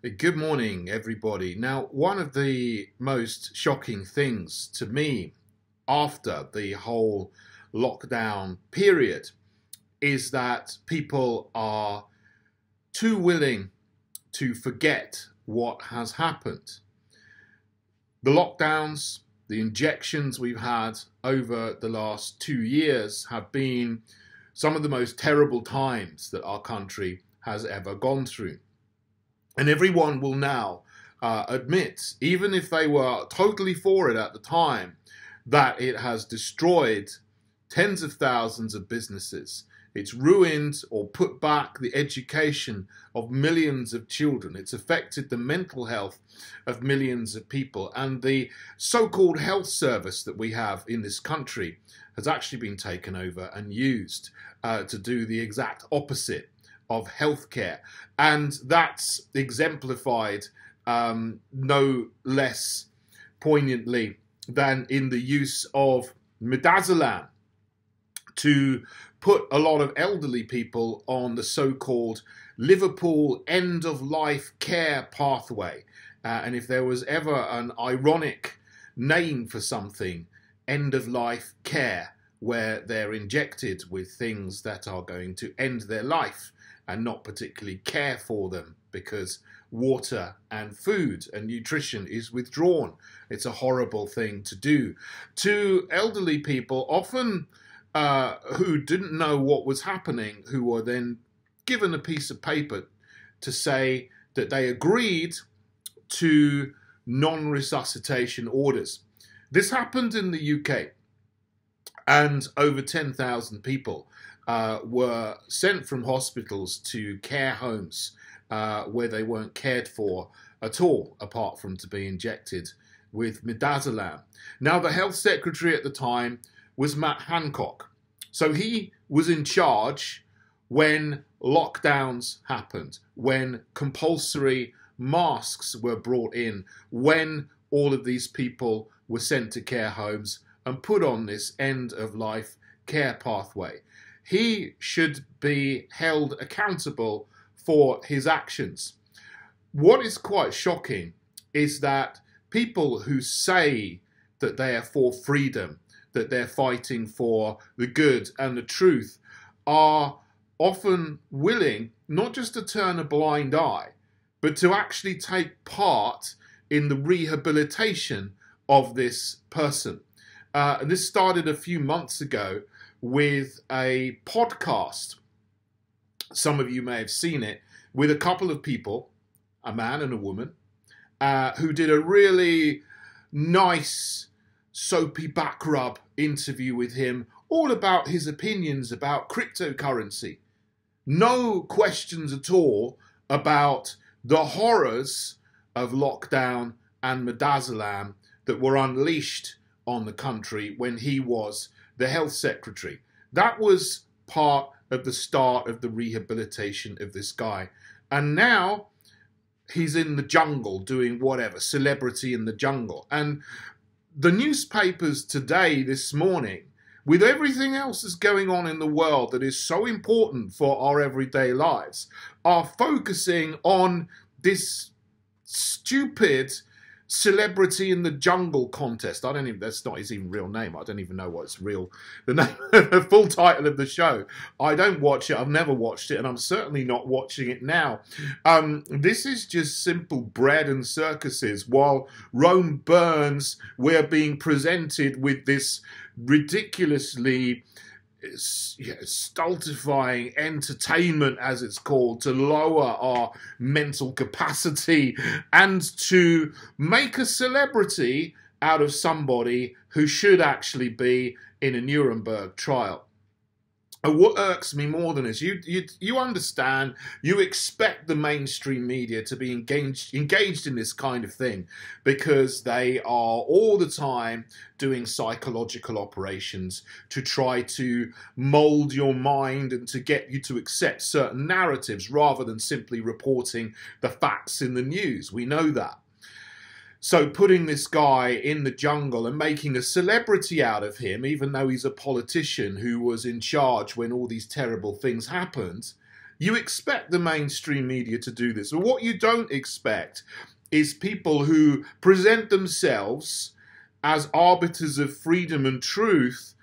Good morning, everybody. Now, one of the most shocking things to me after the whole lockdown period is that people are too willing to forget what has happened. The lockdowns, the injections we've had over the last 2 years have been some of the most terrible times that our country has ever gone through. And everyone will now admit, even if they were totally for it at the time, that it has destroyed tens of thousands of businesses. It's ruined or put back the education of millions of children. It's affected the mental health of millions of people. And the so-called health service that we have in this country has actually been taken over and used to do the exact opposite of healthcare, and that's exemplified no less poignantly than in the use of midazolam to put a lot of elderly people on the so-called Liverpool end-of-life care pathway. And if there was ever an ironic name for something, end-of-life care, where they're injected with things that are going to end their life and not particularly care for them because water and food and nutrition is withdrawn. It's a horrible thing to do to elderly people, often who didn't know what was happening, who were then given a piece of paper to say that they agreed to non-resuscitation orders. This happened in the UK, and over 10,000 people were sent from hospitals to care homes where they weren't cared for at all, apart from to be injected with midazolam. Now, the health secretary at the time was Matt Hancock. So he was in charge when lockdowns happened, when compulsory masks were brought in, when all of these people were sent to care homes and put on this end-of-life care pathway. He should be held accountable for his actions. What is quite shocking is that people who say that they are for freedom, that they're fighting for the good and the truth, are often willing not just to turn a blind eye, but to actually take part in the rehabilitation of this person. And this started a few months ago with a podcast. Some of you may have seen it, with a couple of people, a man and a woman, who did a really nice soapy back rub interview with him, all about his opinions about cryptocurrency. No questions at all about the horrors of lockdown and midazolam that were unleashed on the country when he was the health secretary. That was part of the start of the rehabilitation of this guy. And now he's in the jungle doing whatever, celebrity in the jungle. And the newspapers today, this morning, with everything else that's going on in the world that is so important for our everyday lives, are focusing on this stupid celebrity in the jungle contest. I don't even, that's not his even real name. I don't even know what's real, the name, the full title of the show. I don't watch it. I've never watched it, and I'm certainly not watching it now. This is just simple bread and circuses. While Rome burns, we're being presented with this ridiculously stultifying entertainment, as it's called, to lower our mental capacity and to make a celebrity out of somebody who should actually be in a Nuremberg trial. And what irks me more than this, you understand, you expect the mainstream media to be engaged in this kind of thing because they are all the time doing psychological operations to try to mold your mind and to get you to accept certain narratives rather than simply reporting the facts in the news. We know that. So putting this guy in the jungle and making a celebrity out of him, even though he's a politician who was in charge when all these terrible things happened, You expect the mainstream media to do this. But what you don't expect is people who present themselves as arbiters of freedom and truth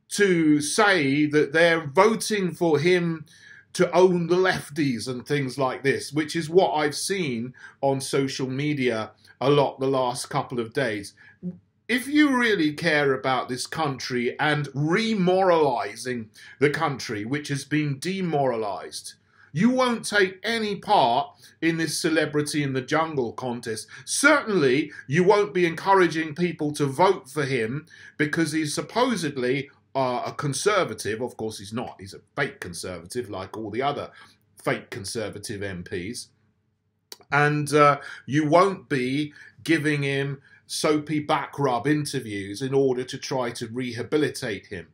to say that they're voting for him to own the lefties and things like this, which is what I've seen on social media a lot the last couple of days. If you really care about this country and remoralizing the country, which has been demoralized, you won't take any part in this Celebrity in the Jungle contest. Certainly, you won't be encouraging people to vote for him because he's supposedly a conservative. Of course, he's not. He's a fake conservative like all the other fake conservative MPs. And you won't be giving him soapy back rub interviews in order to try to rehabilitate him.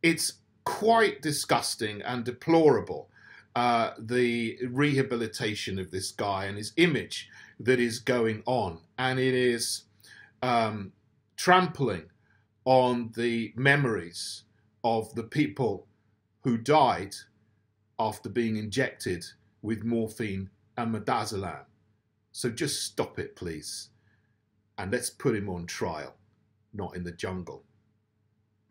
It's quite disgusting and deplorable, the rehabilitation of this guy and his image that is going on. And it is trampling on the memories of the people who died after being injected with morphine and midazolam. So just stop it, please. And let's put him on trial, not in the jungle.